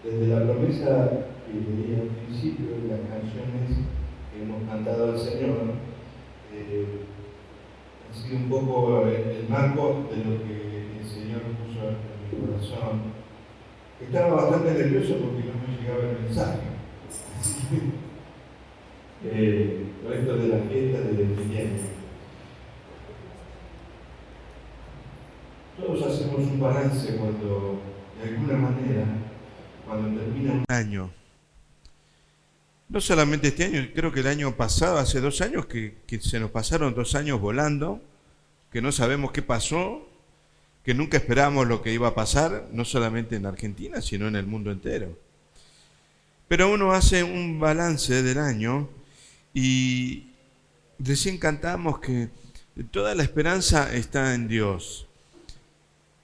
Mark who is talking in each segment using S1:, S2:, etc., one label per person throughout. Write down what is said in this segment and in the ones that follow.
S1: desde la promesa que leí al principio, de las canciones que hemos cantado al Señor, ha sido un poco el marco de lo que el Señor puso en mi corazón. Estaba bastante nervioso porque no me llegaba el mensaje. Con esto de la fiesta de diciembre. Todos hacemos un balance cuando, de alguna manera, cuando termina un año. No solamente este año, creo que el año pasado, hace 2 años, que se nos pasaron 2 años volando, que no sabemos qué pasó, que nunca esperábamos lo que iba a pasar, no solamente en Argentina, sino en el mundo entero. Pero uno hace un balance del año y recién cantamos que toda la esperanza está en Dios.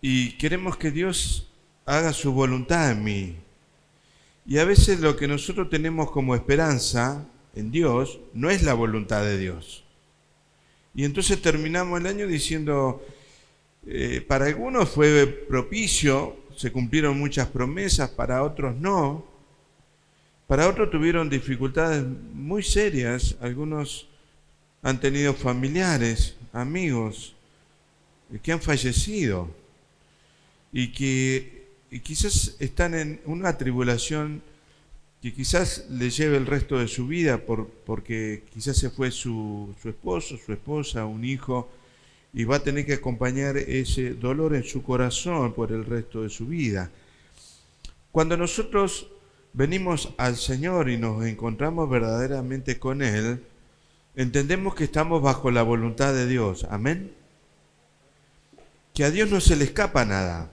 S1: Y queremos que Dios haga su voluntad en mí. Y a veces lo que nosotros tenemos como esperanza en Dios no es la voluntad de Dios. Y entonces terminamos el año diciendo, para algunos fue propicio, se cumplieron muchas promesas, para otros no. Para otros tuvieron dificultades muy serias, algunos han tenido familiares, amigos que han fallecido y que quizás están en una tribulación que quizás le lleve el resto de su vida porque quizás se fue su esposo, su esposa, un hijo, y va a tener que acompañar ese dolor en su corazón por el resto de su vida. Cuando nosotros venimos al Señor y nos encontramos verdaderamente con Él, entendemos que estamos bajo la voluntad de Dios. Amén. Que a Dios no se le escapa nada.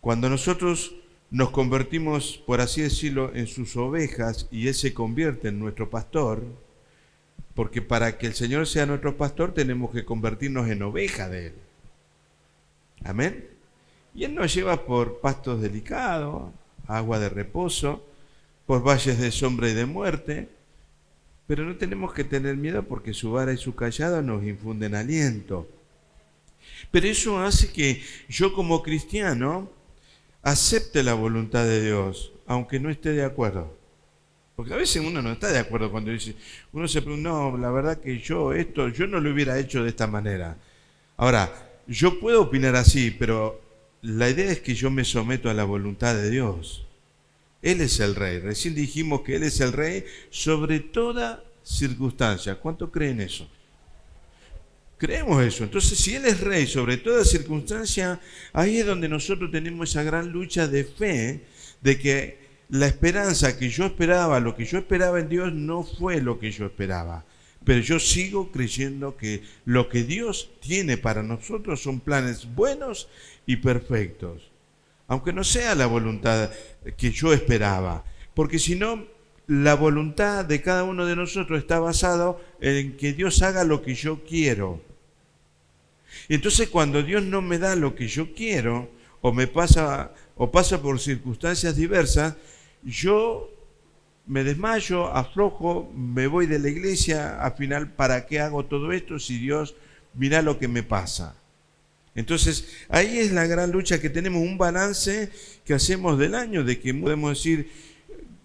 S1: Cuando nosotros nos convertimos, por así decirlo, en sus ovejas y Él se convierte en nuestro pastor, porque para que el Señor sea nuestro pastor tenemos que convertirnos en oveja de Él. Amén. Y Él nos lleva por pastos delicados, agua de reposo, por valles de sombra y de muerte, pero no tenemos que tener miedo porque su vara y su callado nos infunden aliento. Pero eso hace que yo como cristiano acepte la voluntad de Dios, aunque no esté de acuerdo. Porque a veces uno no está de acuerdo cuando dice, uno se pregunta, no, la verdad que yo no lo hubiera hecho de esta manera. Ahora, yo puedo opinar así, pero la idea es que yo me someto a la voluntad de Dios. Él es el Rey. Recién dijimos que Él es el Rey sobre toda circunstancia. ¿Cuánto creen eso? Creemos eso. Entonces, si Él es Rey sobre toda circunstancia, ahí es donde nosotros tenemos esa gran lucha de fe, de que la esperanza que yo esperaba, lo que yo esperaba en Dios, no fue lo que yo esperaba. Pero yo sigo creyendo que lo que Dios tiene para nosotros son planes buenos y perfectos. Aunque no sea la voluntad que yo esperaba. Porque si no, la voluntad de cada uno de nosotros está basado en que Dios haga lo que yo quiero. Y entonces cuando Dios no me da lo que yo quiero, o pasa por circunstancias diversas, yo me desmayo, aflojo, me voy de la iglesia, al final, ¿para qué hago todo esto si Dios mira lo que me pasa? Entonces, ahí es la gran lucha que tenemos, un balance que hacemos del año, de que podemos decir,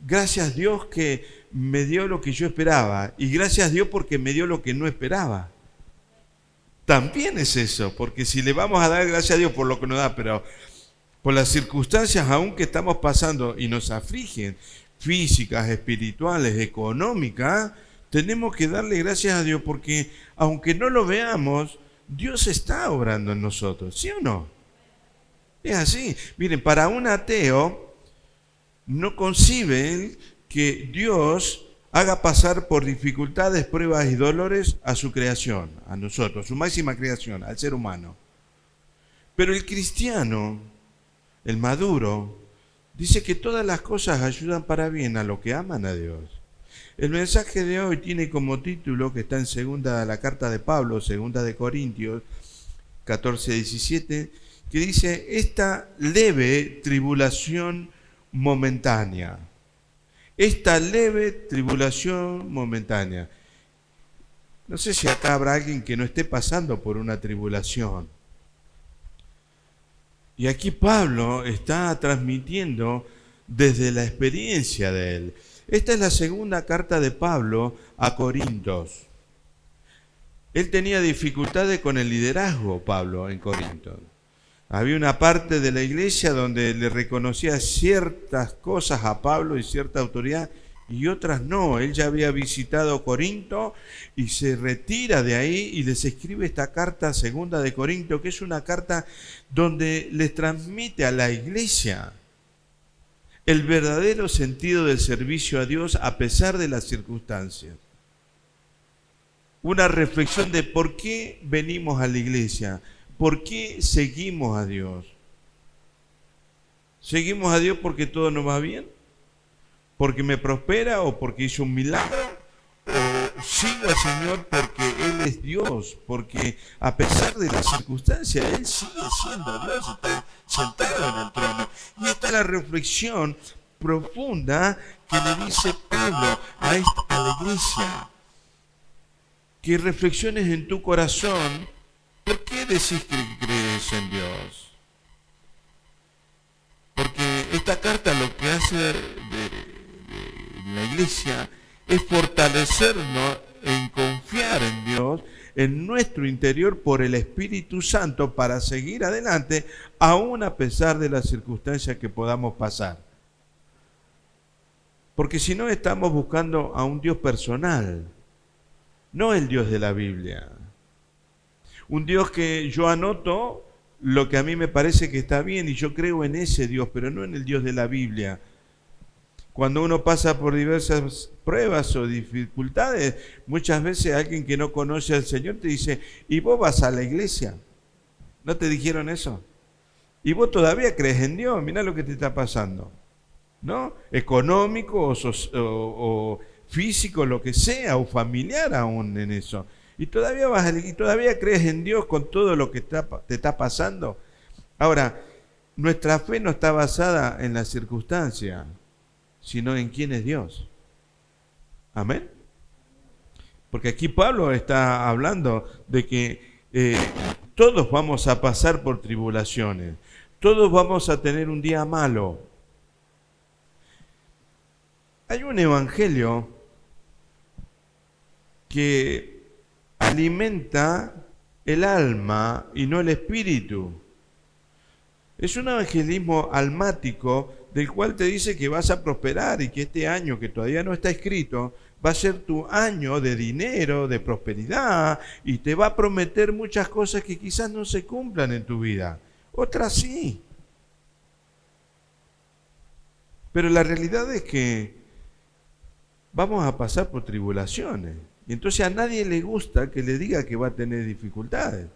S1: gracias Dios que me dio lo que yo esperaba, y gracias Dios porque me dio lo que no esperaba. También es eso, porque si le vamos a dar gracias a Dios por lo que nos da, pero por las circunstancias aún que estamos pasando y nos afligen, físicas, espirituales, económicas, tenemos que darle gracias a Dios porque aunque no lo veamos, Dios está obrando en nosotros, ¿sí o no? Es así. Miren, para un ateo no concibe que Dios haga pasar por dificultades, pruebas y dolores a su creación, a nosotros, a su máxima creación, al ser humano. Pero el cristiano, el maduro, dice que todas las cosas ayudan para bien a los que aman a Dios. El mensaje de hoy tiene como título, que está en la carta de Pablo, 2 de Corintios 14-17, que dice, esta leve tribulación momentánea. Esta leve tribulación momentánea. No sé si acá habrá alguien que no esté pasando por una tribulación. Y aquí Pablo está transmitiendo desde la experiencia de él. Esta es la segunda carta de Pablo a Corintios. Él tenía dificultades con el liderazgo, Pablo, en Corinto. Había una parte de la iglesia donde le reconocía ciertas cosas a Pablo y cierta autoridad y otras no. Él ya había visitado Corinto y se retira de ahí y les escribe esta carta segunda de Corinto, que es una carta donde les transmite a la iglesia el verdadero sentido del servicio a Dios a pesar de las circunstancias. Una reflexión de por qué venimos a la iglesia, por qué seguimos a Dios. ¿Seguimos a Dios porque todo nos va bien? ¿Porque me prospera o porque hizo un milagro? ¿O sigo al Señor porque Él es Dios? Porque a pesar de las circunstancias, Él sigue siendo Dios, está sentado en el trono. Y esta es la reflexión profunda que le dice Pablo a la iglesia. Que reflexiones en tu corazón, ¿por qué decís que crees en Dios? Porque esta carta lo que hace de la iglesia es fortalecernos en confiar en Dios, en nuestro interior por el Espíritu Santo para seguir adelante, aún a pesar de las circunstancias que podamos pasar. Porque si no estamos buscando a un Dios personal, no el Dios de la Biblia. Un Dios que yo anoto lo que a mí me parece que está bien y yo creo en ese Dios, pero no en el Dios de la Biblia. Cuando uno pasa por diversas pruebas o dificultades, muchas veces alguien que no conoce al Señor te dice, ¿y vos vas a la iglesia? ¿No te dijeron eso? ¿Y vos todavía crees en Dios? Mirá lo que te está pasando, ¿no? Económico o físico, lo que sea, o familiar aún en eso. Y todavía crees en Dios con todo lo que te está pasando. Ahora, nuestra fe no está basada en las circunstancias, sino en quién es Dios. Amén. Porque aquí Pablo está hablando de que todos vamos a pasar por tribulaciones, todos vamos a tener un día malo. Hay un evangelio que alimenta el alma y no el espíritu. Es un evangelismo almático del cual te dice que vas a prosperar y que este año que todavía no está escrito va a ser tu año de dinero, de prosperidad, y te va a prometer muchas cosas que quizás no se cumplan en tu vida. Otras sí. Pero la realidad es que vamos a pasar por tribulaciones. Y entonces a nadie le gusta que le diga que va a tener dificultades,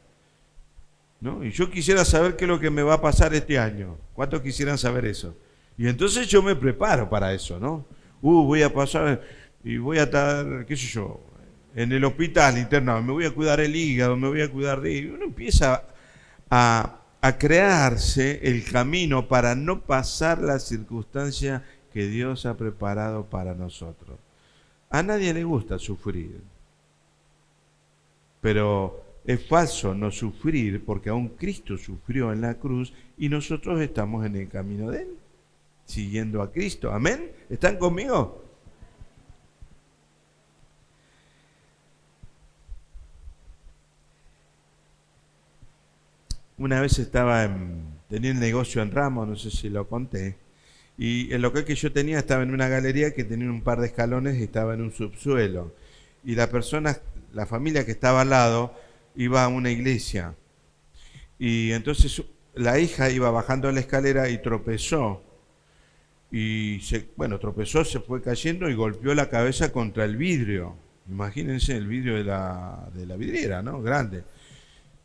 S1: ¿no? Y yo quisiera saber qué es lo que me va a pasar este año. ¿Cuántos quisieran saber eso? Y entonces yo me preparo para eso, ¿no? Voy a pasar y voy a estar, qué sé yo, en el hospital internado, me voy a cuidar el hígado, me voy a cuidar de... Y uno empieza a crearse el camino para no pasar la circunstancia que Dios ha preparado para nosotros. A nadie le gusta sufrir, pero es falso no sufrir porque aún Cristo sufrió en la cruz y nosotros estamos en el camino de Él, siguiendo a Cristo. ¿Amén? ¿Están conmigo? Una vez tenía un negocio en Ramos, no sé si lo conté, y el local que yo tenía estaba en una galería que tenía un par de escalones y estaba en un subsuelo. Y la familia que estaba al lado iba a una iglesia. Y entonces la hija iba bajando la escalera y tropezó. Y tropezó, se fue cayendo y golpeó la cabeza contra el vidrio. Imagínense el vidrio de la vidriera, ¿no? Grande.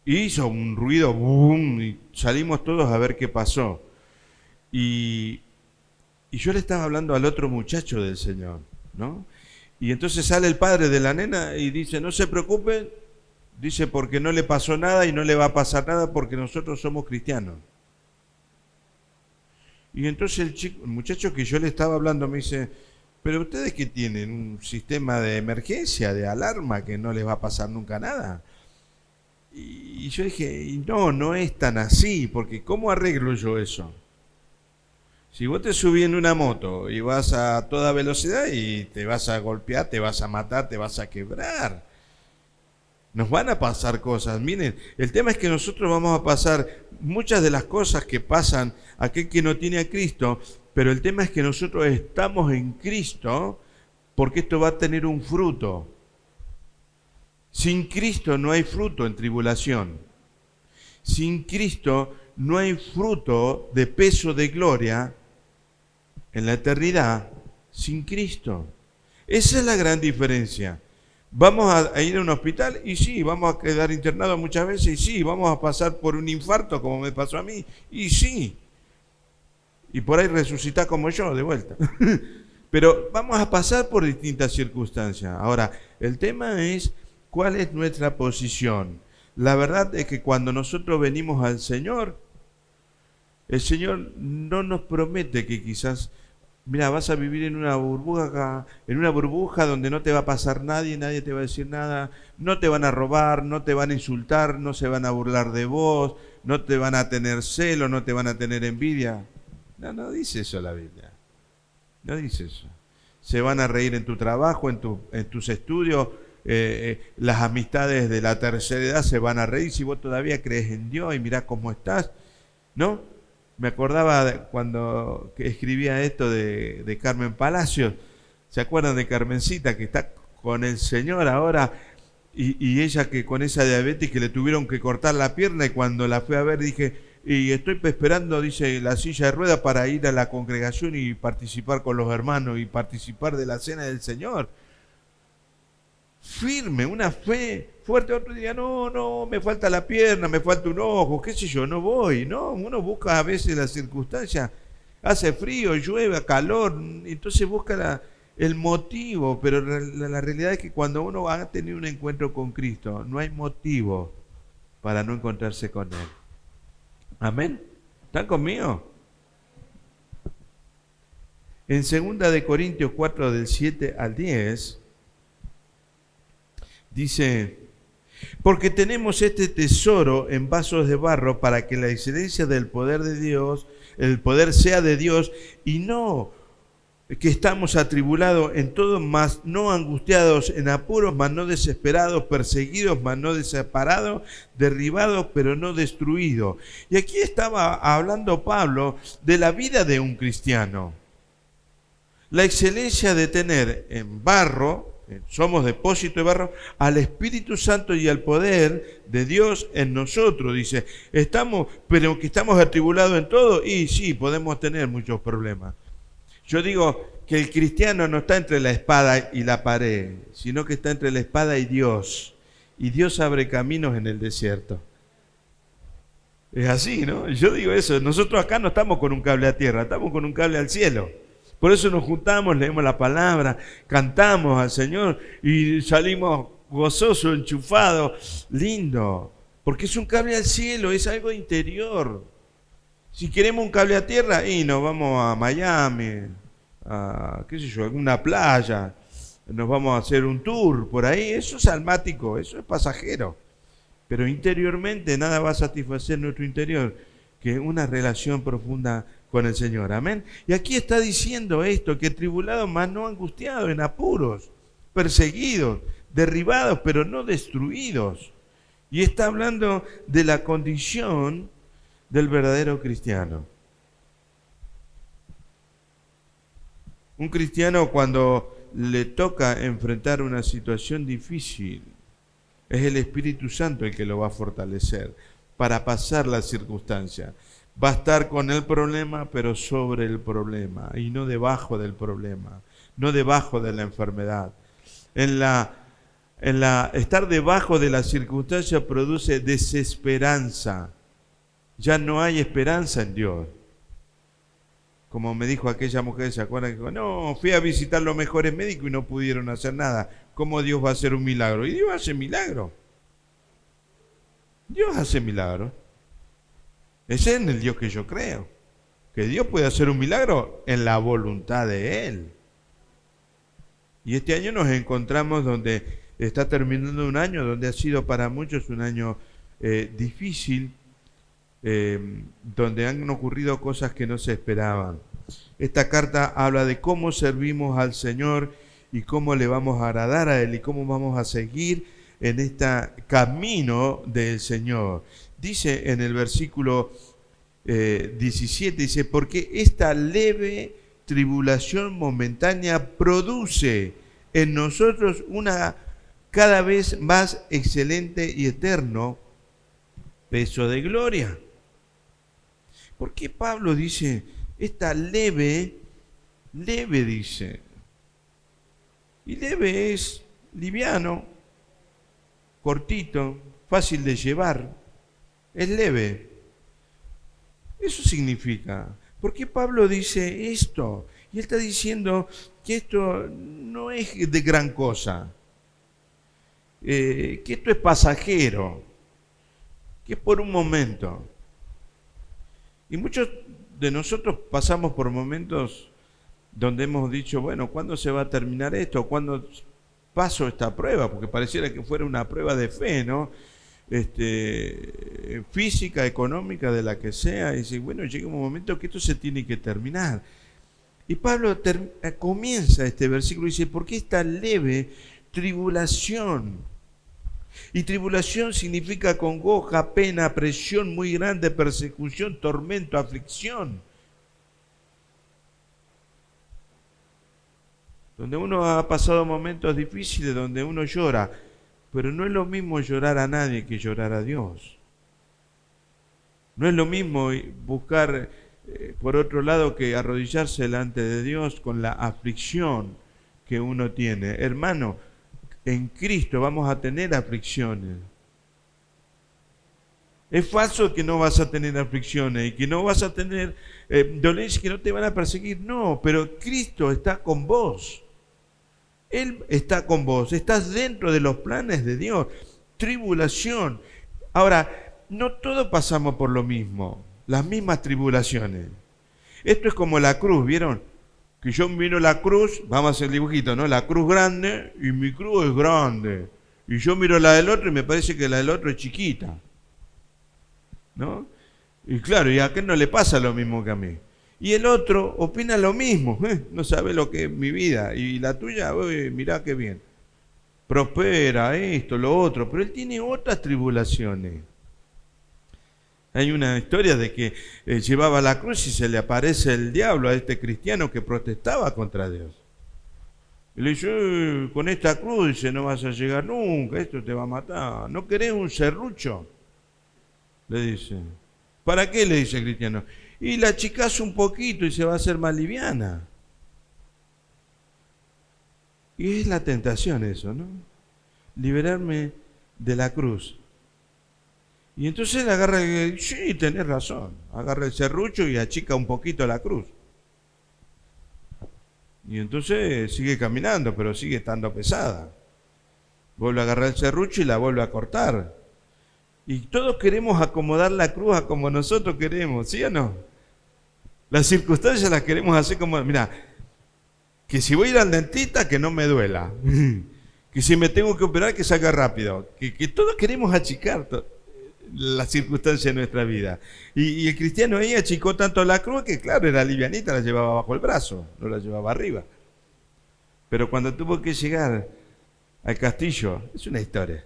S1: Y hizo un ruido, boom, y salimos todos a ver qué pasó. Y yo le estaba hablando al otro muchacho del Señor, ¿no? Y entonces sale el padre de la nena y dice, no se preocupen, dice, porque no le pasó nada y no le va a pasar nada porque nosotros somos cristianos. Y entonces el muchacho que yo le estaba hablando me dice, pero ustedes ¿qué tienen? ¿Un sistema de emergencia, de alarma que no les va a pasar nunca nada? Y yo dije, y no, no es tan así, porque ¿cómo arreglo yo eso? Si vos te subís en una moto y vas a toda velocidad y te vas a golpear, te vas a matar, te vas a quebrar. Nos van a pasar cosas. Miren, el tema es que nosotros vamos a pasar muchas de las cosas que pasan a aquel que no tiene a Cristo, pero el tema es que nosotros estamos en Cristo porque esto va a tener un fruto. Sin Cristo no hay fruto en tribulación. Sin Cristo no hay fruto de peso de gloria en la eternidad. Sin Cristo. Esa es la gran diferencia. Vamos a ir a un hospital y sí, vamos a quedar internados muchas veces y sí, vamos a pasar por un infarto como me pasó a mí y sí. Y por ahí resucitar como yo de vuelta. Pero vamos a pasar por distintas circunstancias. Ahora, el tema es cuál es nuestra posición. La verdad es que cuando nosotros venimos al Señor, el Señor no nos promete que quizás, mira, vas a vivir en una burbuja donde no te va a pasar nadie, nadie te va a decir nada, no te van a robar, no te van a insultar, no se van a burlar de vos, no te van a tener celo, no te van a tener envidia. No, no dice eso la Biblia. No dice eso. Se van a reír en tu trabajo, en tus estudios, las amistades de la tercera edad se van a reír si vos todavía crees en Dios y mirá cómo estás, ¿no? Me acordaba cuando escribía esto de Carmen Palacios. ¿Se acuerdan de Carmencita que está con el Señor ahora? Y ella que con esa diabetes que le tuvieron que cortar la pierna y cuando la fui a ver dije, y estoy esperando, dice, la silla de ruedas para ir a la congregación y participar con los hermanos y participar de la cena del Señor. Firme, una fe fuerte. Otro día, no, me falta la pierna, me falta un ojo, qué sé yo, no voy, ¿no? Uno busca a veces las circunstancias, hace frío, llueve, calor, entonces busca el motivo, pero la realidad es que cuando uno va a tener un encuentro con Cristo, no hay motivo para no encontrarse con Él. Amén. ¿Están conmigo? En 2 Corintios 4, del 7 al 10, dice, porque tenemos este tesoro en vasos de barro para que la excelencia del poder de Dios, el poder sea de Dios y no que estamos atribulados en todo, mas no angustiados, en apuros, mas no desesperados, perseguidos, mas no desamparados, derribados, pero no destruidos. Y aquí estaba hablando Pablo de la vida de un cristiano. La excelencia de tener en barro, somos depósito de barro, al Espíritu Santo y al poder de Dios en nosotros. Dice, pero que estamos atribulados en todo, y sí, podemos tener muchos problemas. Yo digo que el cristiano no está entre la espada y la pared, sino que está entre la espada y Dios. Y Dios abre caminos en el desierto. Es así, ¿no? Yo digo eso, nosotros acá no estamos con un cable a tierra, estamos con un cable al cielo. Por eso nos juntamos, leemos la palabra, cantamos al Señor y salimos gozosos, enchufados, lindo. Porque es un cable al cielo, es algo interior. Si queremos un cable a tierra, y nos vamos a Miami, a qué sé yo, alguna playa, nos vamos a hacer un tour por ahí, eso es almático, eso es pasajero. Pero interiormente nada va a satisfacer nuestro interior que una relación profunda con el Señor. Amén. Y aquí está diciendo esto, que tribulados, mas no angustiados, en apuros, perseguidos, derribados, pero no destruidos. Y está hablando de la condición del verdadero cristiano. Un cristiano cuando le toca enfrentar una situación difícil, es el Espíritu Santo el que lo va a fortalecer para pasar la circunstancia. Va a estar con el problema, pero sobre el problema, y no debajo del problema, no debajo de la enfermedad. Estar debajo de la circunstancia produce desesperanza. Ya no hay esperanza en Dios. Como me dijo aquella mujer, ¿se acuerdan? Que dijo, no, fui a visitar los mejores médicos y no pudieron hacer nada. ¿Cómo Dios va a hacer un milagro? Y Dios hace milagro. Dios hace milagro. Ese es en el Dios que yo creo. Que Dios puede hacer un milagro en la voluntad de Él. Y este año nos encontramos donde está terminando un año, donde ha sido para muchos un año difícil, donde han ocurrido cosas que no se esperaban. Esta carta habla de cómo servimos al Señor y cómo le vamos a agradar a Él y cómo vamos a seguir en este camino del Señor. Dice en el versículo 17, dice, porque esta leve tribulación momentánea produce en nosotros una cada vez más excelente y eterno peso de gloria. ¿Por qué Pablo dice esta leve dice? Y leve es liviano, cortito, fácil de llevar, es leve. Eso significa. ¿Por qué Pablo dice esto? Y él está diciendo que esto no es de gran cosa, que esto es pasajero, que es por un momento. Y muchos de nosotros pasamos por momentos donde hemos dicho, bueno, ¿cuándo se va a terminar esto? ¿Cuándo paso esta prueba? Porque pareciera que fuera una prueba de fe, ¿no? Física, económica, de la que sea. Y dice, bueno, llega un momento que esto se tiene que terminar. Y Pablo comienza este versículo y dice, porque esta leve tribulación. Y tribulación significa congoja, pena, presión muy grande, persecución, tormento, aflicción. Donde uno ha pasado momentos difíciles, donde uno llora, pero no es lo mismo llorar a nadie que llorar a Dios. No es lo mismo buscar por otro lado que arrodillarse delante de Dios con la aflicción que uno tiene. Hermano, en Cristo vamos a tener aflicciones. Es falso que no vas a tener aflicciones y que no vas a tener dolencias, que no te van a perseguir. No, pero Cristo está con vos. Él está con vos. Estás dentro de los planes de Dios. Tribulación. Ahora, no todos pasamos por lo mismo. Las mismas tribulaciones. Esto es como la cruz, ¿vieron? Que yo miro la cruz, vamos a hacer el dibujito, ¿no? La cruz grande y mi cruz es grande. Y yo miro la del otro y me parece que la del otro es chiquita, ¿no? Y claro, y a aquel no le pasa lo mismo que a mí. Y el otro opina lo mismo, no sabe lo que es mi vida. Y la tuya, mirá qué bien. Prospera, esto, lo otro. Pero él tiene otras tribulaciones. Hay una historia de que llevaba la cruz y se le aparece el diablo a este cristiano que protestaba contra Dios. Y le dice, con esta cruz, dice, no vas a llegar nunca, esto te va a matar. ¿No querés un serrucho? Le dice. ¿Para qué? Le dice el cristiano. Y la achicás un poquito y se va a hacer más liviana. Y es la tentación eso, ¿no? Liberarme de la cruz. Y entonces él agarra, sí, tenés razón, agarra el serrucho y achica un poquito la cruz. Y entonces sigue caminando, pero sigue estando pesada. Vuelve a agarrar el serrucho y la vuelve a cortar. Y todos queremos acomodar la cruz a como nosotros queremos, ¿sí o no? Las circunstancias las queremos hacer como, mira, que si voy a ir al dentista, que no me duela. Que si me tengo que operar, que salga rápido. Que todos queremos achicar las circunstancias de nuestra vida. Y el cristiano ahí achicó tanto la cruz que, claro, era livianita, la llevaba bajo el brazo, no la llevaba arriba. Pero cuando tuvo que llegar al castillo, es una historia.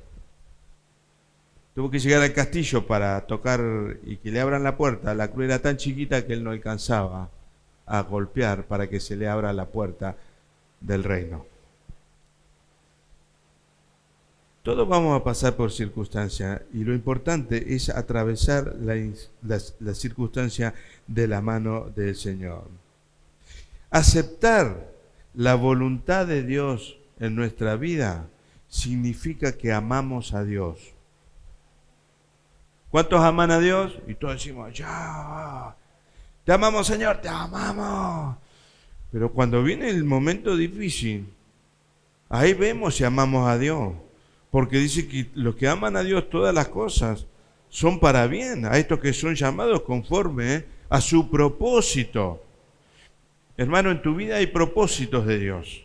S1: Tuvo que llegar al castillo para tocar y que le abran la puerta. La cruz era tan chiquita que él no alcanzaba a golpear para que se le abra la puerta del reino. Todos vamos a pasar por circunstancias y lo importante es atravesar la circunstancia de la mano del Señor. Aceptar la voluntad de Dios en nuestra vida significa que amamos a Dios. ¿Cuántos aman a Dios? Y todos decimos, ya, te amamos, Señor, te amamos. Pero cuando viene el momento difícil, ahí vemos si amamos a Dios. Porque dice que los que aman a Dios todas las cosas son para bien, a estos que son llamados conforme a su propósito. Hermano, en tu vida hay propósitos de Dios.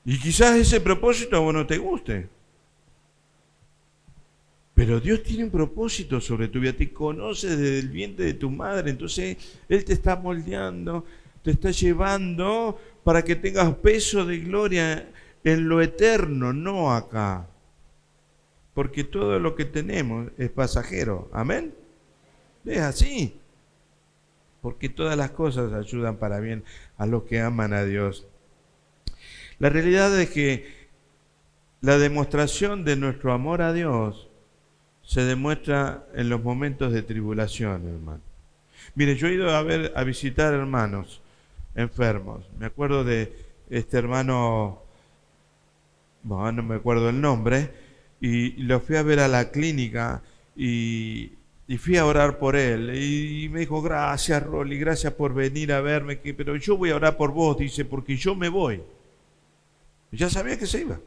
S1: Y quizás ese propósito a vos no te guste. Pero Dios tiene un propósito sobre tu vida, te conoce desde el vientre de tu madre, entonces Él te está moldeando, te está llevando para que tengas peso de gloria en lo eterno, no acá. Porque todo lo que tenemos es pasajero, ¿amén? Es así. Porque todas las cosas ayudan para bien a los que aman a Dios. La realidad es que la demostración de nuestro amor a Dios se demuestra en los momentos de tribulación, hermano. Mire, yo he ido a visitar hermanos enfermos. Me acuerdo de este hermano, bueno, no me acuerdo el nombre, y lo fui a ver a la clínica y fui a orar por él. Y me dijo, gracias, Rolly, gracias por venir a verme, pero yo voy a orar por vos, dice, porque yo me voy. Ya sabía que se iba.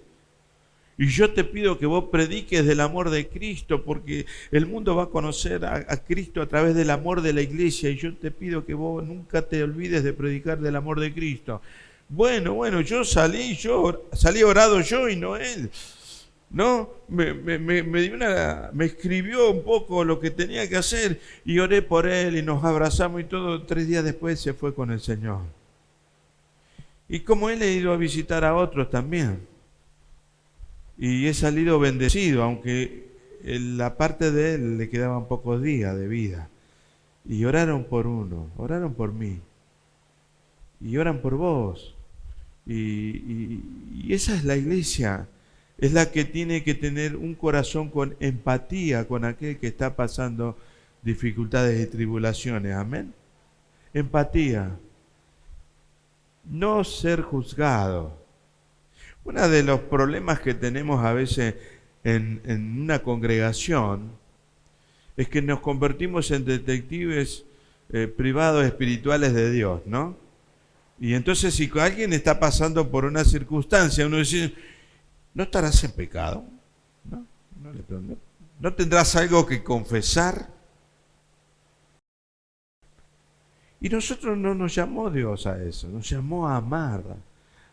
S1: Y yo te pido que vos prediques del amor de Cristo, porque el mundo va a conocer a Cristo a través del amor de la iglesia, y yo te pido que vos nunca te olvides de predicar del amor de Cristo. Bueno, yo salí orado yo y no él. ¿No? Me escribió un poco lo que tenía que hacer y oré por él y nos abrazamos y todo. 3 días después se fue con el Señor. Y como él he ido a visitar a otros también. Y he salido bendecido, aunque en la parte de él le quedaban pocos días de vida. Y oraron por uno, oraron por mí. Y oran por vos. Y esa es la iglesia. Es la que tiene que tener un corazón con empatía con aquel que está pasando dificultades y tribulaciones. Amén. Empatía. No ser juzgado. Uno de los problemas que tenemos a veces en una congregación es que nos convertimos en detectives privados espirituales de Dios, ¿no? Y entonces si alguien está pasando por una circunstancia, uno dice, ¿no estarás en pecado? ¿No tendrás algo que confesar? Y nosotros no nos llamó Dios a eso, nos llamó a amar,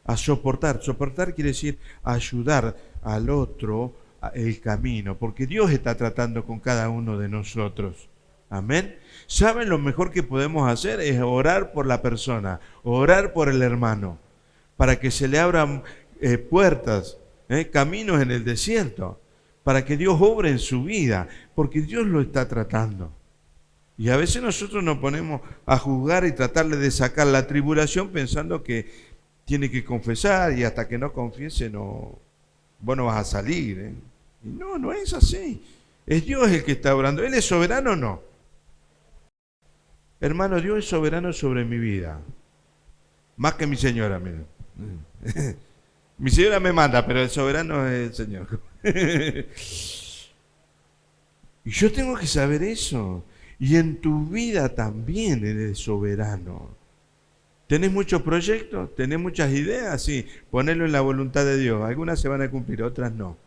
S1: a soportar. Soportar quiere decir ayudar al otro el camino, porque Dios está tratando con cada uno de nosotros. Amén. ¿Saben? Lo mejor que podemos hacer es orar por la persona, orar por el hermano, para que se le abran puertas, caminos en el desierto, para que Dios obre en su vida, porque Dios lo está tratando. Y a veces nosotros nos ponemos a juzgar y tratarle de sacar la tribulación pensando que tiene que confesar y hasta que no confiese vos no vas a salir. Y no es así. Es Dios el que está orando. ¿Él es soberano o no? Hermano, Dios es soberano sobre mi vida. Más que mi señora, miren. Mi señora me manda, pero el soberano es el Señor. Y yo tengo que saber eso. Y en tu vida también eres soberano. ¿Tenés muchos proyectos? ¿Tenés muchas ideas? Sí, ponelo en la voluntad de Dios. Algunas se van a cumplir, otras no.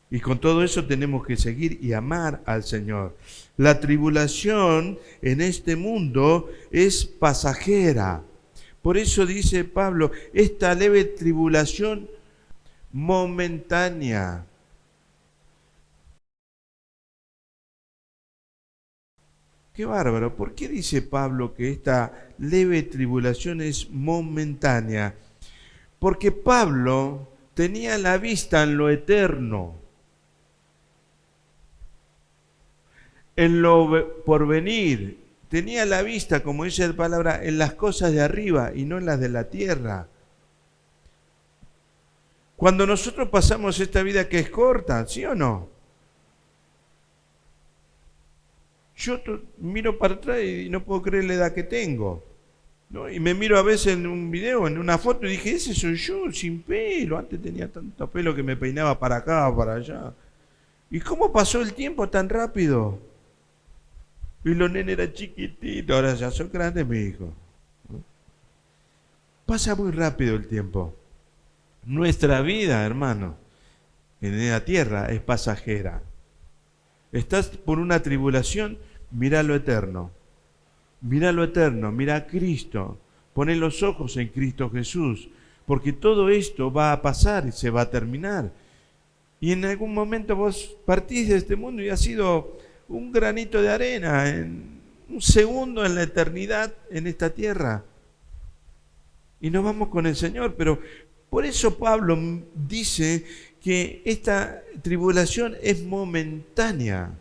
S1: Y con todo eso tenemos que seguir y amar al Señor. La tribulación en este mundo es pasajera. Por eso dice Pablo, esta leve tribulación momentánea. Qué bárbaro. ¿Por qué dice Pablo que esta leve tribulación es momentánea? Porque Pablo tenía la vista en lo eterno, en lo porvenir. Tenía la vista, como dice la palabra, en las cosas de arriba y no en las de la tierra. Cuando nosotros pasamos esta vida que es corta, ¿sí o no? Yo miro para atrás y no puedo creer la edad que tengo, ¿no? Y me miro a veces en un video, en una foto, y dije, ese soy yo, sin pelo. Antes tenía tanto pelo que me peinaba para acá, para allá. ¿Y cómo pasó el tiempo tan rápido? Y los nenes eran chiquititos, ahora ya son grandes, mi hijo. Pasa muy rápido el tiempo. Nuestra vida, hermano, en la tierra es pasajera. Estás por una tribulación, mira lo eterno. Mira lo eterno, mira a Cristo. Pone los ojos en Cristo Jesús, porque todo esto va a pasar y se va a terminar. Y en algún momento vos partís de este mundo y has sido un granito de arena, en un segundo en la eternidad en esta tierra. Y nos vamos con el Señor, pero por eso Pablo dice que esta tribulación es momentánea.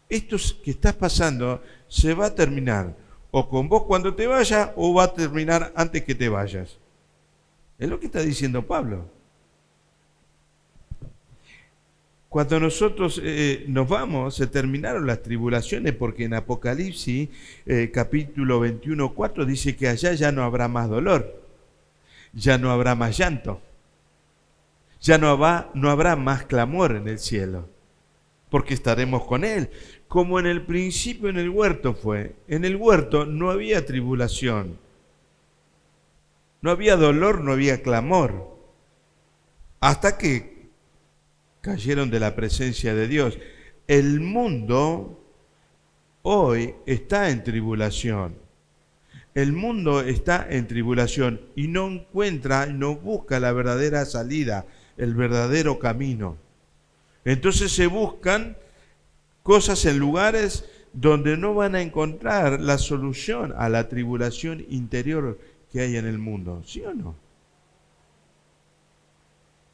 S1: Esto que estás pasando se va a terminar, o con vos cuando te vayas, o va a terminar antes que te vayas. Es lo que está diciendo Pablo. Cuando nosotros nos vamos, se terminaron las tribulaciones, porque en Apocalipsis, capítulo 21:4, dice que allá ya no habrá más dolor, ya no habrá más llanto, ya no habrá más clamor en el cielo, porque estaremos con Él. Como en el principio en el huerto fue. En el huerto no había tribulación, no había dolor, no había clamor, hasta que cayeron de la presencia de Dios. El mundo hoy está en tribulación. El mundo está en tribulación y no encuentra, no busca la verdadera salida, el verdadero camino. Entonces se buscan cosas en lugares donde no van a encontrar la solución a la tribulación interior que hay en el mundo. ¿Sí o no?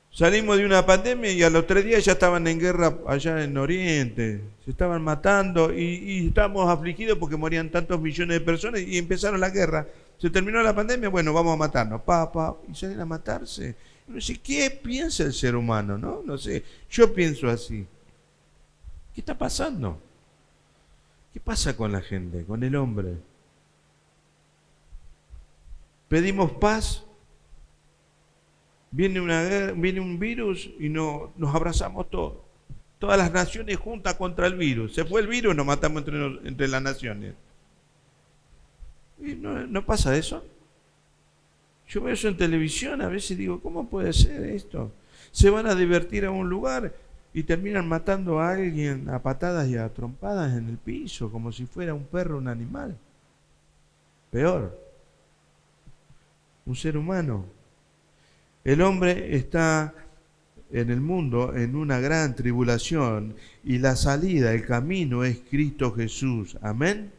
S1: Salimos de una pandemia y a los 3 días ya estaban en guerra allá en Oriente, se estaban matando y estábamos afligidos porque morían tantos millones de personas y empezaron la guerra. Se terminó la pandemia, bueno, vamos a matarnos, y salen a matarse. No sé, ¿qué piensa el ser humano? No sé, yo pienso así. ¿Qué está pasando? ¿Qué pasa con la gente, con el hombre? Pedimos paz. Viene un virus y nos abrazamos todos. Todas las naciones juntas contra el virus. Se fue el virus, nos matamos entre las naciones. ¿Y no pasa eso? Yo veo eso en televisión, a veces digo, ¿cómo puede ser esto? Se van a divertir a un lugar y terminan matando a alguien a patadas y a trompadas en el piso, como si fuera un perro, un animal. Peor, un ser humano. El hombre está en el mundo en una gran tribulación y la salida, el camino es Cristo Jesús. Amén.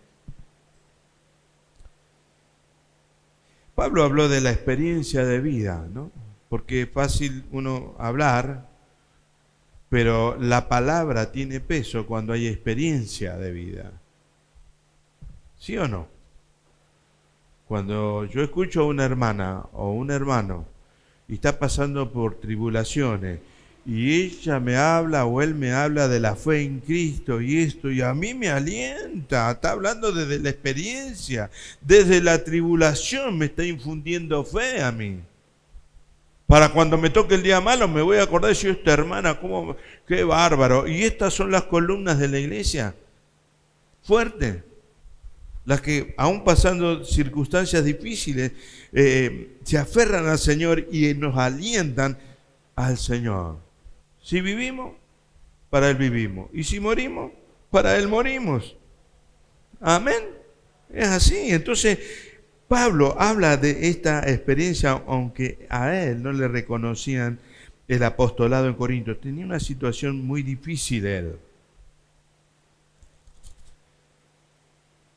S1: Pablo habló de la experiencia de vida, ¿no? Porque es fácil uno hablar, pero la palabra tiene peso cuando hay experiencia de vida. ¿Sí o no? Cuando yo escucho a una hermana o un hermano y está pasando por tribulaciones, y ella me habla o él me habla de la fe en Cristo y esto, y a mí me alienta, está hablando desde la experiencia, desde la tribulación me está infundiendo fe a mí. Para cuando me toque el día malo me voy a acordar de si esta hermana, qué bárbaro. Y estas son las columnas de la iglesia, fuerte. Las que, aún pasando circunstancias difíciles, se aferran al Señor y nos alientan al Señor. Si vivimos, para Él vivimos. Y si morimos, para Él morimos. Amén. Es así. Entonces, Pablo habla de esta experiencia, aunque a él no le reconocían el apostolado en Corinto. Tenía una situación muy difícil él.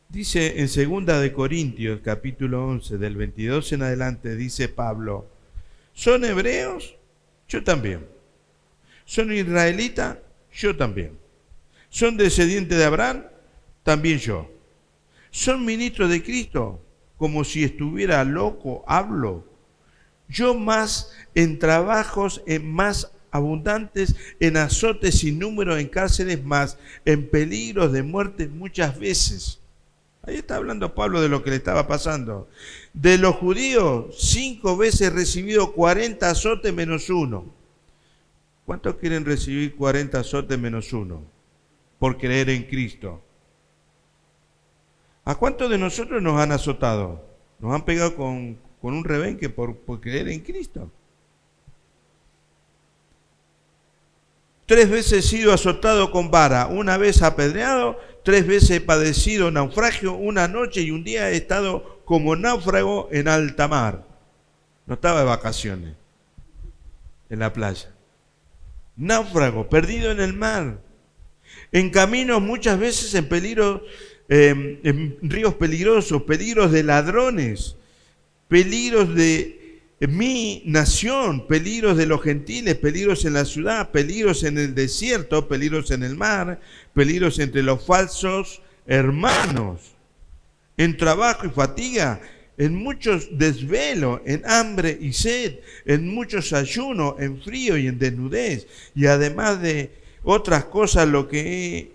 S1: Dice en 2 de Corintios, capítulo 11, del 22 en adelante, dice Pablo, ¿son hebreos? Yo también. ¿Son israelitas? Yo también. ¿Son descendientes de Abraham? También yo. ¿Son ministros de Cristo? Como si estuviera loco, hablo. Yo más en trabajos más abundantes, en azotes sin número, en cárceles más, en peligros de muerte muchas veces. Ahí está hablando Pablo de lo que le estaba pasando. De los judíos, 5 veces he recibido 40 azotes menos 1. ¿Cuántos quieren recibir 40 azotes menos 1? Por creer en Cristo. ¿A cuántos de nosotros nos han azotado? Nos han pegado con un rebenque por creer en Cristo. 3 veces he sido azotado con vara, 1 vez apedreado, 3 veces he padecido naufragio, 1 noche y 1 día he estado como náufrago en alta mar. No estaba de vacaciones en la playa. náufrago, perdido en el mar, en caminos muchas veces en peligro, en ríos peligrosos, peligros de ladrones, peligros de mi nación, peligros de los gentiles, peligros en la ciudad, peligros en el desierto, peligros en el mar, peligros entre los falsos hermanos, en trabajo y fatiga, en muchos desvelos, en hambre y sed, en muchos ayunos, en frío y en desnudez, y además de otras cosas lo que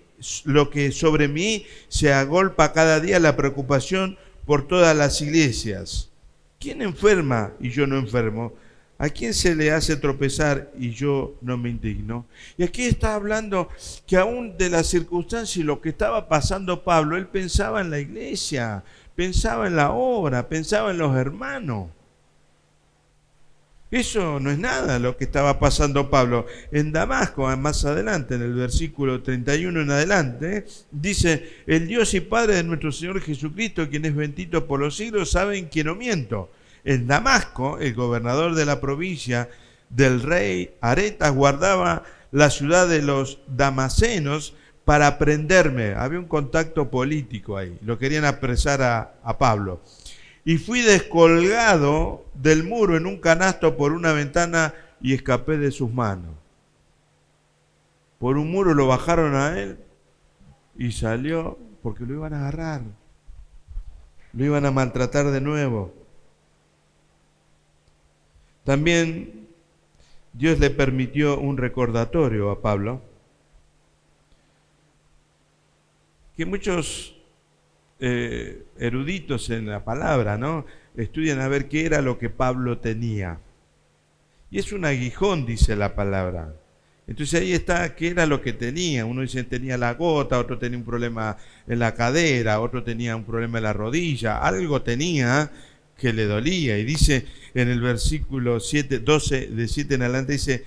S1: sobre mí se agolpa cada día la preocupación por todas las iglesias. ¿Quién enferma y yo no enfermo? ¿A quién se le hace tropezar y yo no me indigno? Y aquí está hablando que aún de las circunstancias y lo que estaba pasando Pablo, él pensaba en la iglesia, pensaba en la obra, pensaba en los hermanos. Eso no es nada lo que estaba pasando Pablo. En Damasco, más adelante, en el versículo 31 en adelante, dice: el Dios y Padre de nuestro Señor Jesucristo, quien es bendito por los siglos, saben que no miento. En Damasco, el gobernador de la provincia del rey Aretas guardaba la ciudad de los damasenos para prenderme. Había un contacto político ahí. Lo querían apresar a Pablo. Y fui descolgado del muro en un canasto por una ventana y escapé de sus manos. Por un muro lo bajaron a él y salió porque lo iban a agarrar. Lo iban a maltratar de nuevo. También Dios le permitió un recordatorio a Pablo, que muchos eruditos en la palabra, ¿no?, estudian a ver qué era lo que Pablo tenía. Y es un aguijón, dice la palabra. Entonces ahí está, qué era lo que tenía. Uno dice tenía la gota, otro tenía un problema en la cadera, otro tenía un problema en la rodilla, algo tenía que le dolía. Y dice en el versículo 12, de 7 en adelante, dice: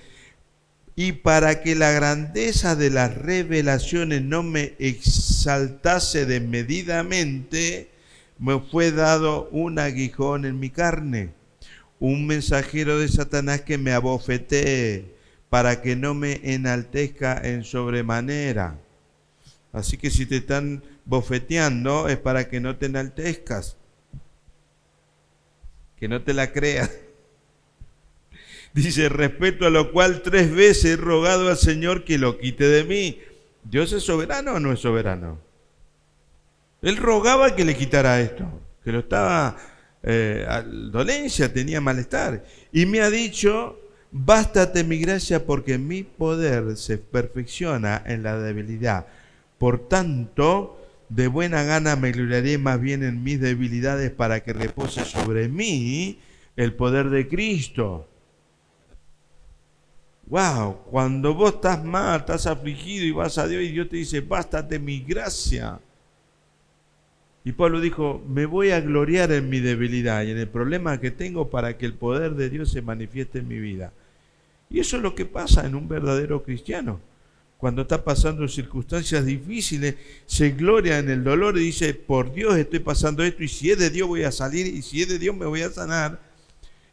S1: y para que la grandeza de las revelaciones no me exaltase desmedidamente, me fue dado un aguijón en mi carne, un mensajero de Satanás que me abofetee, para que no me enaltezca en sobremanera. Así que si te están bofeteando es para que no te enaltezcas, que no te la creas. Dice: respecto a lo cual 3 veces he rogado al Señor que lo quite de mí. ¿Dios es soberano o no es soberano? Él rogaba que le quitara esto, que lo estaba, dolencia, tenía malestar. Y me ha dicho: bástate mi gracia, porque mi poder se perfecciona en la debilidad. Por tanto, de buena gana me gloriaré más bien en mis debilidades, para que repose sobre mí el poder de Cristo. Wow, cuando vos estás mal, estás afligido y vas a Dios y Dios te dice: bástate mi gracia. Y Pablo dijo: me voy a gloriar en mi debilidad y en el problema que tengo, para que el poder de Dios se manifieste en mi vida. Y eso es lo que pasa en un verdadero cristiano. Cuando está pasando circunstancias difíciles, se gloria en el dolor y dice: por Dios estoy pasando esto, y si es de Dios voy a salir, y si es de Dios me voy a sanar,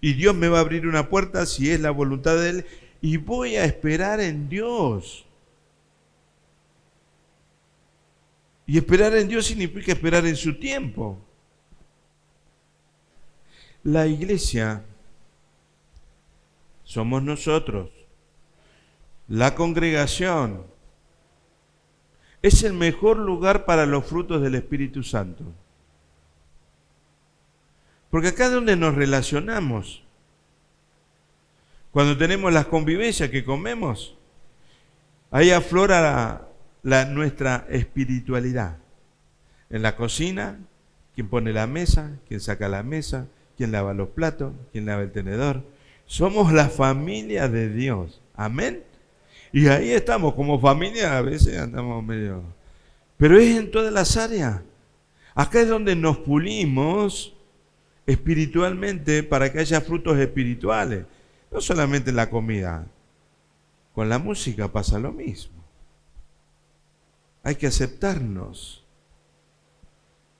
S1: y Dios me va a abrir una puerta si es la voluntad de Él, y voy a esperar en Dios. Y esperar en Dios significa esperar en su tiempo. La iglesia somos nosotros. La congregación es el mejor lugar para los frutos del Espíritu Santo. Porque acá es donde nos relacionamos. Cuando tenemos las convivencias que comemos, ahí aflora nuestra espiritualidad. En la cocina, quien pone la mesa, quien saca la mesa, quien lava los platos, quien lava el tenedor. Somos la familia de Dios. Amén. Y ahí estamos como familia, a veces andamos medio... Pero es en todas las áreas. Acá es donde nos pulimos espiritualmente para que haya frutos espirituales. No solamente en la comida. Con la música pasa lo mismo. Hay que aceptarnos.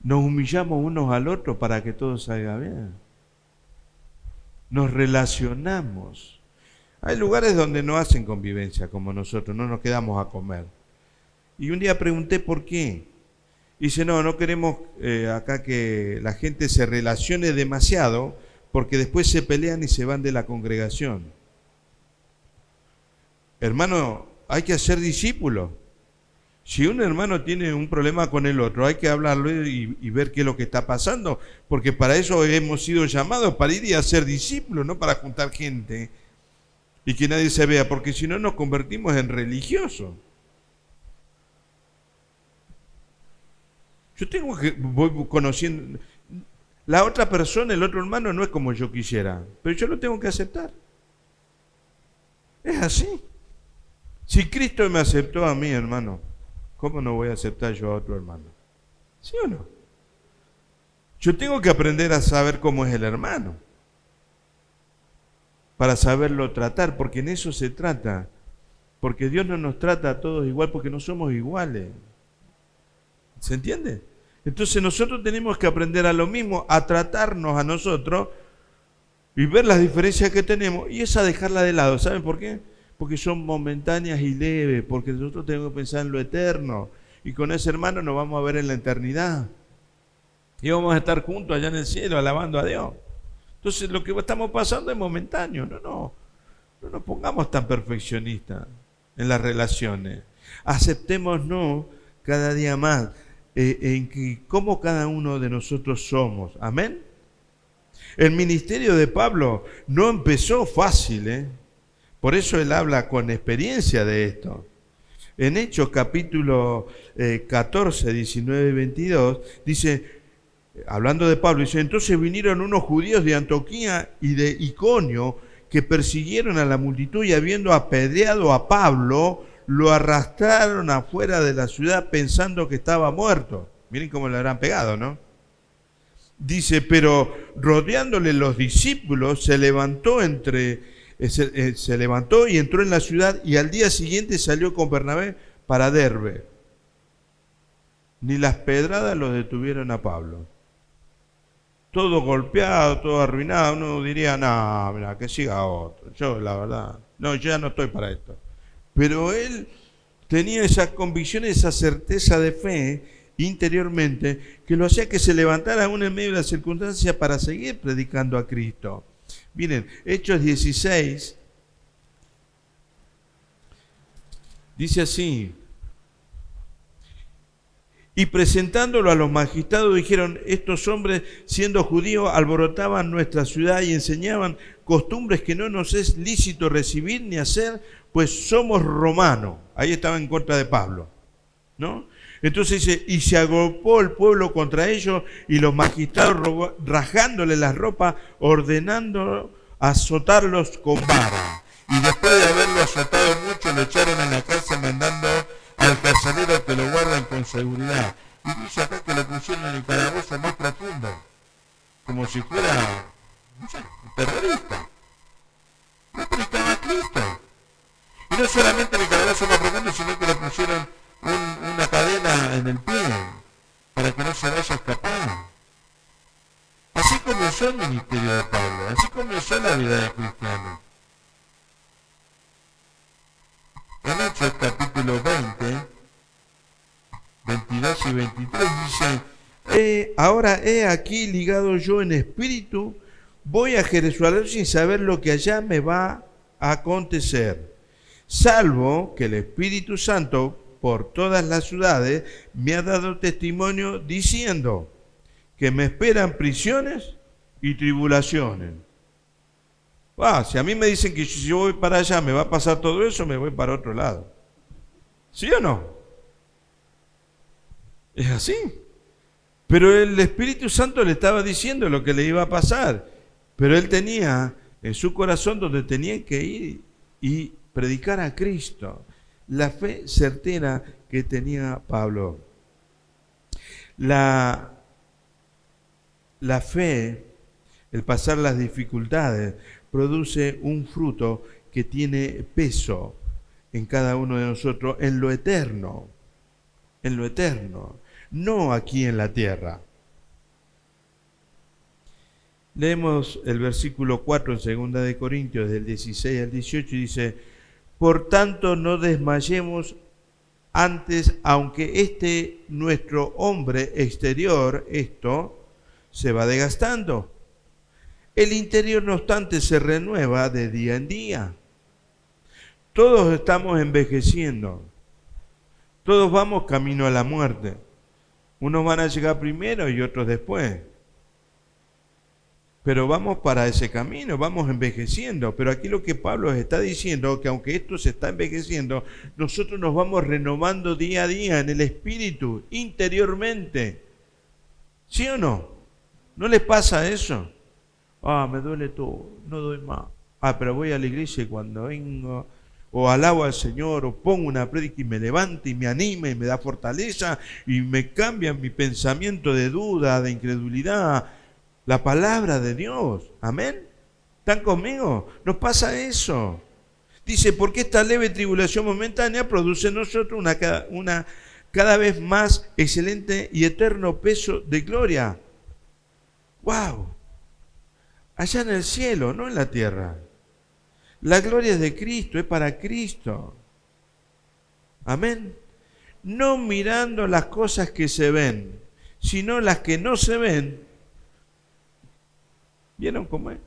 S1: Nos humillamos unos al otro para que todo salga bien. Nos relacionamos. Hay lugares donde no hacen convivencia como nosotros, no nos quedamos a comer. Y un día pregunté por qué. Dice, no queremos acá que la gente se relacione demasiado porque después se pelean y se van de la congregación. Hermano, hay que hacer discípulos. Si un hermano tiene un problema con el otro, hay que hablarlo y ver qué es lo que está pasando, porque para eso hemos sido llamados, para ir y hacer discípulos, no para juntar gente y que nadie se vea, porque si no nos convertimos en religiosos. Yo tengo que, voy conociendo, la otra persona, el otro hermano no es como yo quisiera, pero yo lo tengo que aceptar. Es así. Si Cristo me aceptó a mí, hermano, ¿cómo no voy a aceptar yo a otro hermano? ¿Sí o no? Yo tengo que aprender a saber cómo es el hermano, para saberlo tratar, porque en eso se trata. Porque Dios no nos trata a todos igual, porque no somos iguales. ¿Se entiende? Entonces nosotros tenemos que aprender a lo mismo, a tratarnos a nosotros y ver las diferencias que tenemos y esa dejarla de lado. ¿Saben por qué? Porque son momentáneas y leves, porque nosotros tenemos que pensar en lo eterno y con ese hermano nos vamos a ver en la eternidad y vamos a estar juntos allá en el cielo alabando a Dios. Entonces lo que estamos pasando es momentáneo, no nos pongamos tan perfeccionistas en las relaciones. Aceptémonos cada día más en que cómo cada uno de nosotros somos. Amén. El ministerio de Pablo no empezó fácil, Por eso él habla con experiencia de esto. En Hechos capítulo 14, 19 y 22, dice, hablando de Pablo, dice, entonces vinieron unos judíos de Antioquía y de Iconio que persiguieron a la multitud y habiendo apedreado a Pablo, lo arrastraron afuera de la ciudad pensando que estaba muerto. Miren cómo le habrán pegado, ¿no? Dice, pero rodeándole los discípulos, se levantó y entró en la ciudad y al día siguiente salió con Bernabé para Derbe. Ni las pedradas los detuvieron a Pablo. Todo golpeado, todo arruinado, uno diría, no, mira, que siga otro. Yo, la verdad, no, yo ya no estoy para esto. Pero él tenía esa convicción, esa certeza de fe interiormente, que lo hacía que se levantara aún en medio de las circunstancias para seguir predicando a Cristo. Miren, Hechos 16, dice así, y presentándolo a los magistrados dijeron, estos hombres siendo judíos alborotaban nuestra ciudad y enseñaban costumbres que no nos es lícito recibir ni hacer, pues somos romanos. Ahí estaba en contra de Pablo, ¿no? Entonces dice, y se agrupó el pueblo contra ellos y los magistrados rajándole las ropas, ordenando azotarlos con vara. Y después de haberlo azotado mucho, lo echaron en la cárcel mandando al carcelero que lo guardan con seguridad. Y dice acá que lo pusieron en el calabozo más profundo, como si fuera, no sé, un terrorista. No, pero estaba Cristo. Y no solamente en el calabozo más profundo, sino que le pusieron una cadena en el pie para que no se vaya a escapar. Así comenzó el ministerio de Pablo, así comenzó la vida de cristiano. En Hechos capítulo 20, 22 y 23 dice, ahora he aquí ligado yo en espíritu, voy a Jerusalén sin saber lo que allá me va a acontecer, salvo que el Espíritu Santo por todas las ciudades me ha dado testimonio diciendo que me esperan prisiones y tribulaciones. Si a mí me dicen que si yo voy para allá me va a pasar todo eso, me voy para otro lado. ¿Sí o no? Es así. Pero el Espíritu Santo le estaba diciendo lo que le iba a pasar. Pero él tenía en su corazón donde tenía que ir y predicar a Cristo. La fe certera que tenía Pablo. La fe, el pasar las dificultades, produce un fruto que tiene peso en cada uno de nosotros, en lo eterno, no aquí en la tierra. Leemos el versículo 4 en 2 de Corintios, del 16 al 18, y dice: por tanto, no desmayemos antes, aunque nuestro hombre exterior, se va desgastando. El interior, no obstante, se renueva de día en día. Todos estamos envejeciendo. Todos vamos camino a la muerte. Unos van a llegar primero y otros después. Pero vamos para ese camino, vamos envejeciendo. Pero aquí lo que Pablo está diciendo, que aunque esto se está envejeciendo, nosotros nos vamos renovando día a día en el espíritu, interiormente. ¿Sí o no? ¿No les pasa eso? Me duele todo, no doy más. Pero voy a la iglesia y cuando vengo, o alabo al Señor, o pongo una prédica y me levanta y me anima y me da fortaleza y me cambia mi pensamiento de duda, de incredulidad. La palabra de Dios. Amén. ¿Están conmigo? Nos pasa eso. Dice, porque esta leve tribulación momentánea produce en nosotros una cada vez más excelente y eterno peso de gloria. ¡Wow! Allá en el cielo, no en la tierra. La gloria es de Cristo, es para Cristo. Amén. No mirando las cosas que se ven, sino las que no se ven. ¿Vieron cómo es?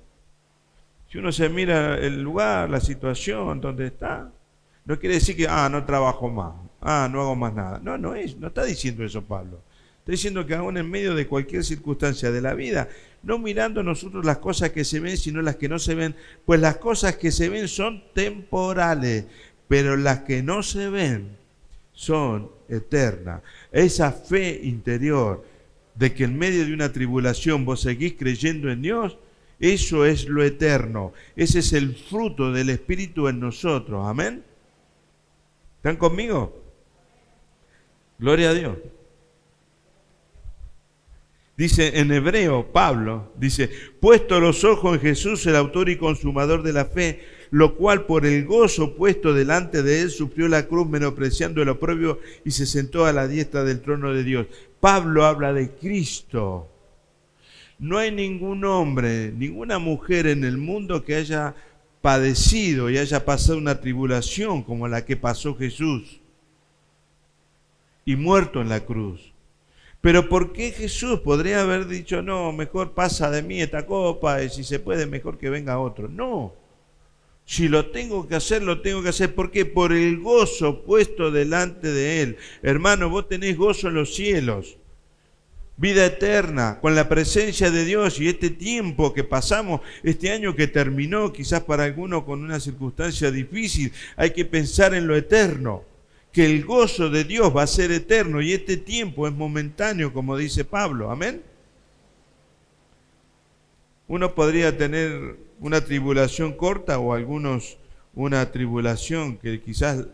S1: Si uno se mira el lugar, la situación, donde está, no quiere decir que, no trabajo más, no hago más nada. No está diciendo eso Pablo. Está diciendo que aún en medio de cualquier circunstancia de la vida, no mirando nosotros las cosas que se ven, sino las que no se ven, pues las cosas que se ven son temporales, pero las que no se ven son eternas. Esa fe interior de que en medio de una tribulación vos seguís creyendo en Dios, eso es lo eterno. Ese es el fruto del Espíritu en nosotros. Amén. ¿Están conmigo? Gloria a Dios. Dice en hebreo, Pablo, dice, puesto los ojos en Jesús, el autor y consumador de la fe, lo cual por el gozo puesto delante de él sufrió la cruz, menospreciando el oprobio, y se sentó a la diestra del trono de Dios. Pablo habla de Cristo. No hay ningún hombre, ninguna mujer en el mundo que haya padecido y haya pasado una tribulación como la que pasó Jesús y muerto en la cruz. Pero ¿por qué Jesús podría haber dicho, no, mejor pasa de mí esta copa y si se puede mejor que venga otro? No. Si lo tengo que hacer, lo tengo que hacer. ¿Por qué? Por el gozo puesto delante de Él. Hermano, vos tenés gozo en los cielos. Vida eterna, con la presencia de Dios. Y este tiempo que pasamos, este año que terminó, quizás para algunos con una circunstancia difícil, hay que pensar en lo eterno. Que el gozo de Dios va a ser eterno y este tiempo es momentáneo, como dice Pablo. Amén. Uno podría tener una tribulación corta o algunos una tribulación que quizás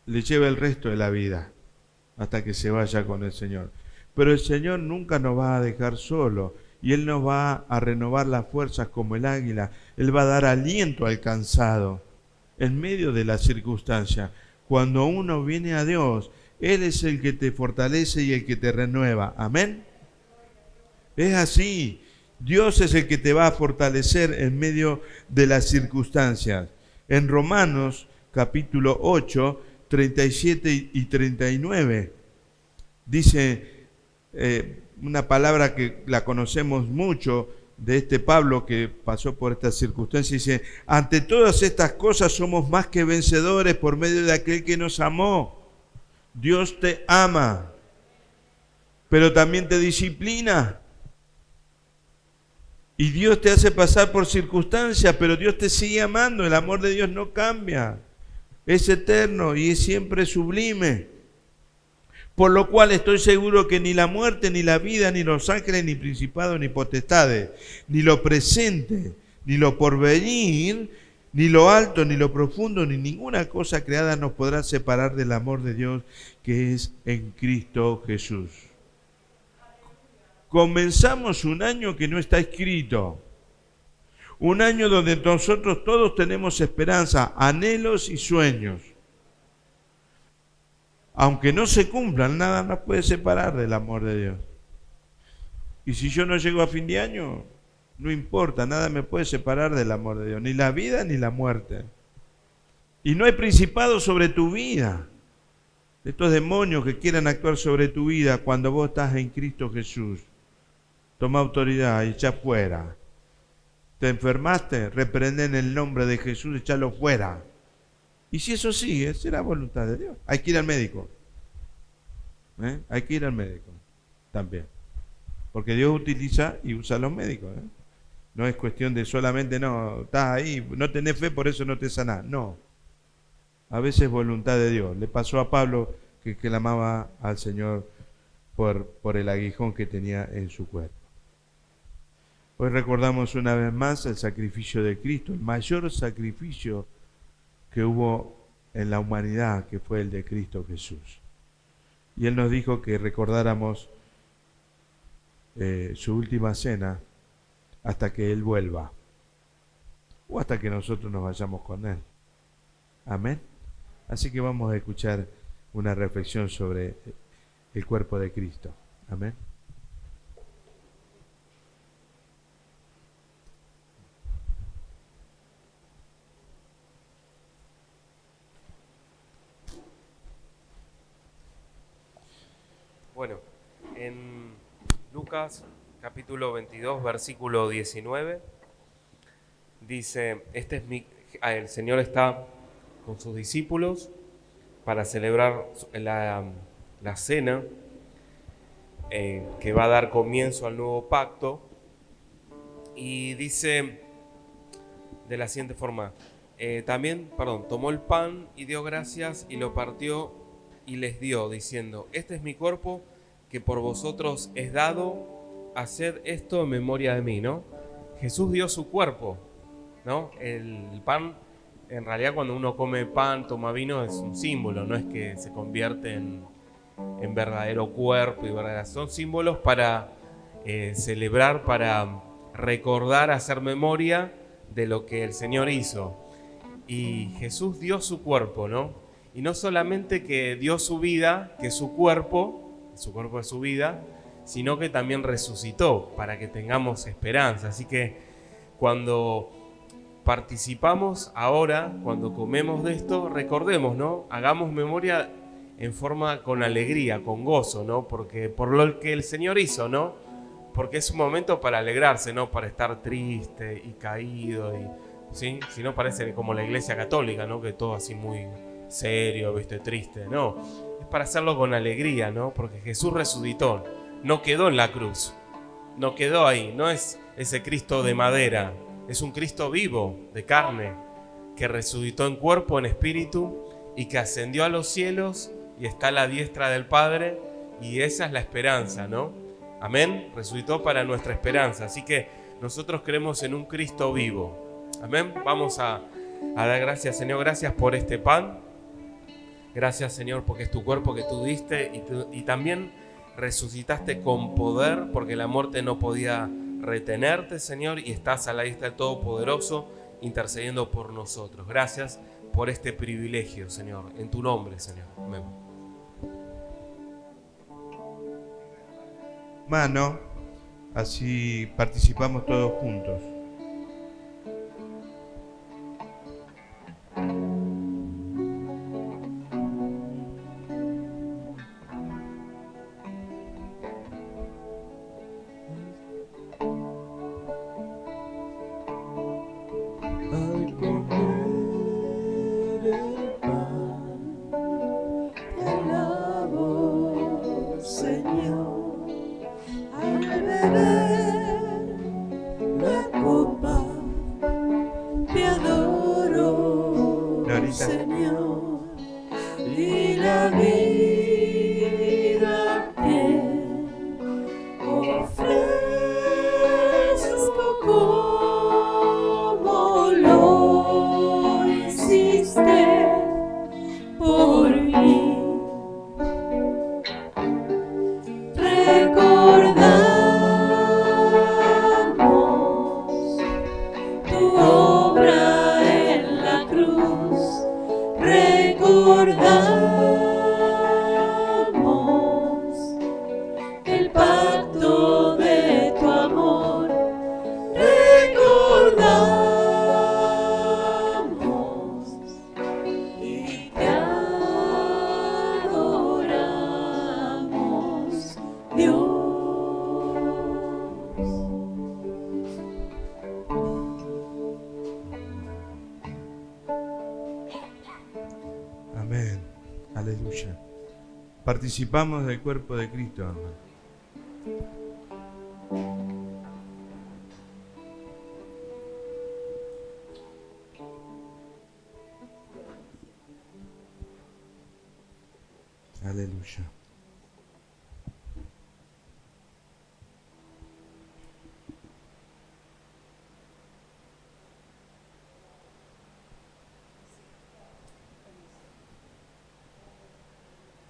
S1: le lleve el resto de la vida hasta que se vaya con el Señor. Pero el Señor nunca nos va a dejar solo y Él nos va a renovar las fuerzas como el águila. Él va a dar aliento al cansado en medio de las circunstancias. Cuando uno viene a Dios, Él es el que te fortalece y el que te renueva. Amén. Es así. Dios es el que te va a fortalecer en medio de las circunstancias. En Romanos capítulo 8, 37 y 39, dice una palabra que la conocemos mucho, de este Pablo que pasó por estas circunstancias, dice, ante todas estas cosas somos más que vencedores por medio de aquel que nos amó. Dios te ama, pero también te disciplina. Y Dios te hace pasar por circunstancias, pero Dios te sigue amando. El amor de Dios no cambia. Es eterno y es siempre sublime. Por lo cual estoy seguro que ni la muerte, ni la vida, ni los ángeles, ni principados, ni potestades, ni lo presente, ni lo porvenir, ni lo alto, ni lo profundo, ni ninguna cosa creada nos podrá separar del amor de Dios que es en Cristo Jesús. Comenzamos un año que no está escrito. Un año donde nosotros todos tenemos esperanza, anhelos y sueños. Aunque no se cumplan, nada nos puede separar del amor de Dios. Y si yo no llego a fin de año, No importa, nada me puede separar del amor de Dios, ni la vida ni la muerte. Y no hay principado sobre tu vida. Estos demonios que quieran actuar sobre tu vida cuando vos estás en Cristo Jesús. Toma autoridad y echa fuera. ¿Te enfermaste? Reprende en el nombre de Jesús, echalo fuera. Y si eso sigue, será voluntad de Dios. Hay que ir al médico. Hay que ir al médico también. Porque Dios utiliza y usa a los médicos. No es cuestión de solamente, no, estás ahí, no tenés fe, por eso no te sanás. No. A veces es voluntad de Dios. Le pasó a Pablo que clamaba al Señor por el aguijón que tenía en su cuerpo. Hoy recordamos una vez más el sacrificio de Cristo, el mayor sacrificio que hubo en la humanidad, que fue el de Cristo Jesús. Y Él nos dijo que recordáramos su última cena hasta que Él vuelva, o hasta que nosotros nos vayamos con Él. Amén. Así que vamos a escuchar una reflexión sobre el cuerpo de Cristo. Amén.
S2: Bueno, en Lucas capítulo 22, versículo 19, dice, el Señor está con sus discípulos para celebrar la cena que va a dar comienzo al nuevo pacto, y dice de la siguiente forma, tomó el pan y dio gracias y lo partió y les dio, diciendo, este es mi cuerpo que por vosotros es dado, haced esto en memoria de mí, ¿no? Jesús dio su cuerpo, ¿no? El pan, en realidad cuando uno come pan, toma vino, es un símbolo, no es que se convierte en verdadero cuerpo y verdadera. Son símbolos para celebrar, para recordar, hacer memoria de lo que el Señor hizo. Y Jesús dio su cuerpo, ¿no? Y no solamente que dio su vida, que su cuerpo es su vida, sino que también resucitó para que tengamos esperanza. Así que cuando participamos ahora, cuando comemos de esto, recordemos, ¿no? Hagamos memoria en forma con alegría, con gozo, ¿no? Porque por lo que el Señor hizo, ¿no? Porque es un momento para alegrarse, no para estar triste y caído, ¿sí? Si no parece como la Iglesia Católica, ¿no? Que todo así muy serio, ¿viste? Triste, no. Es para hacerlo con alegría, ¿no? Porque Jesús resucitó, no quedó en la cruz, no quedó ahí, no es ese Cristo de madera, es un Cristo vivo, de carne, que resucitó en cuerpo, en espíritu, y que ascendió a los cielos y está a la diestra del Padre, y esa es la esperanza, ¿no? Amén, resucitó para nuestra esperanza, así que nosotros creemos en un Cristo vivo. Amén, vamos a dar gracias, Señor, gracias por este pan. Gracias, Señor, porque es tu cuerpo que tú diste y también resucitaste con poder, porque la muerte no podía retenerte, Señor, y estás a la diestra del Todopoderoso intercediendo por nosotros. Gracias por este privilegio, Señor, en tu nombre, Señor. Amén.
S1: Mano, así participamos todos juntos.
S3: Señor, y la vida que ofrezco como lo hiciste por mí. Recordamos tu obra en la cruz
S1: Participamos del cuerpo de Cristo, hermano. Aleluya.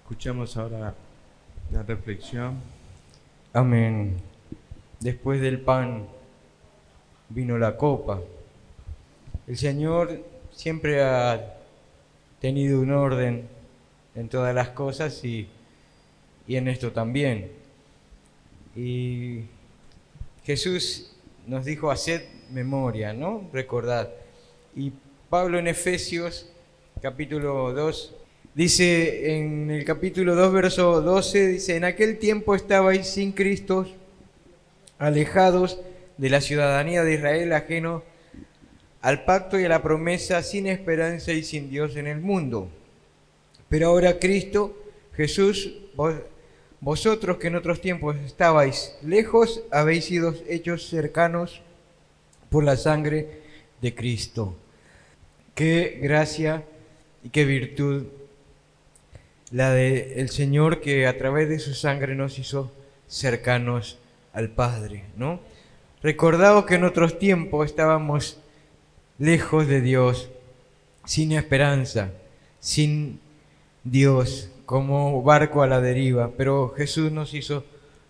S1: Escuchamos ahora la reflexión.
S4: Amén. Después del pan vino la copa. El Señor siempre ha tenido un orden en todas las cosas y en esto también. Y Jesús nos dijo, haced memoria, ¿no? Recordad. Y Pablo en Efesios capítulo 2 dice, en el capítulo 2 verso 12, dice, en aquel tiempo estabais sin Cristo, alejados de la ciudadanía de Israel, ajeno al pacto y a la promesa, sin esperanza y sin Dios en el mundo. Pero ahora Cristo, Jesús, vosotros que en otros tiempos estabais lejos, habéis sido hechos cercanos por la sangre de Cristo. Qué gracia y qué virtud la del Señor, que a través de su sangre nos hizo cercanos al Padre, ¿no? Recordaos que en otros tiempos estábamos lejos de Dios, sin esperanza, sin Dios, como barco a la deriva, pero Jesús nos hizo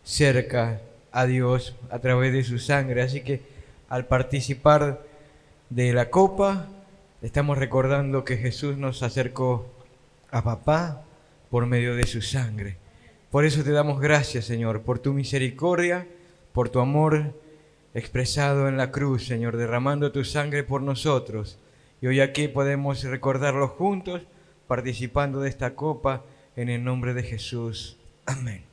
S4: cerca a Dios a través de su sangre. Así que al participar de la copa, estamos recordando que Jesús nos acercó a Papá por medio de su sangre. Por eso te damos gracias, Señor, por tu misericordia, por tu amor expresado en la cruz, Señor, derramando tu sangre por nosotros. Y hoy aquí podemos recordarlo juntos, participando de esta copa, en el nombre de Jesús. Amén.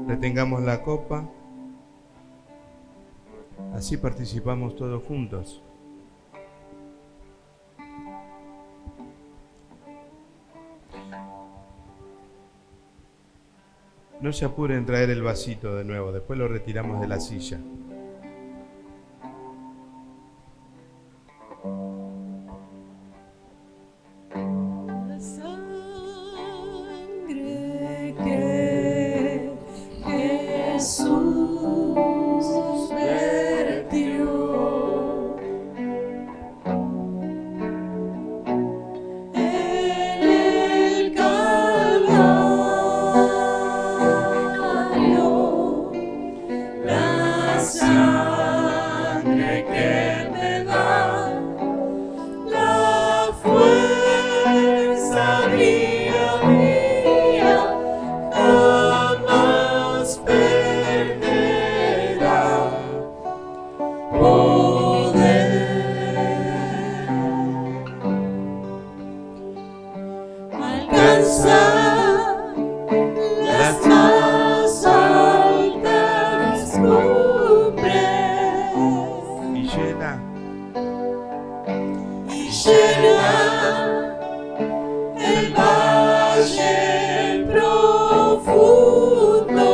S1: Retengamos la copa, así participamos todos juntos. No se apuren en traer el vasito de nuevo, después lo retiramos de la silla.
S3: La sangre que Jesús vertió en el Calvario, la sangre que me da la fuerza día a día, jamás perderá poder. Alcanzar las más altas cumbres
S1: Y llena
S3: y llenar el valle profundo.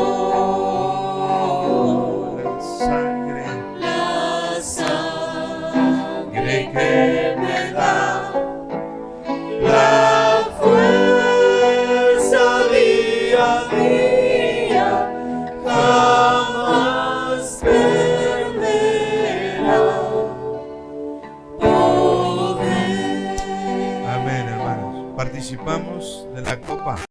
S1: la
S3: La sangre que me da la fuerza día a día, jamás perderá poder.
S1: Amén, hermanos. Participamos de la copa.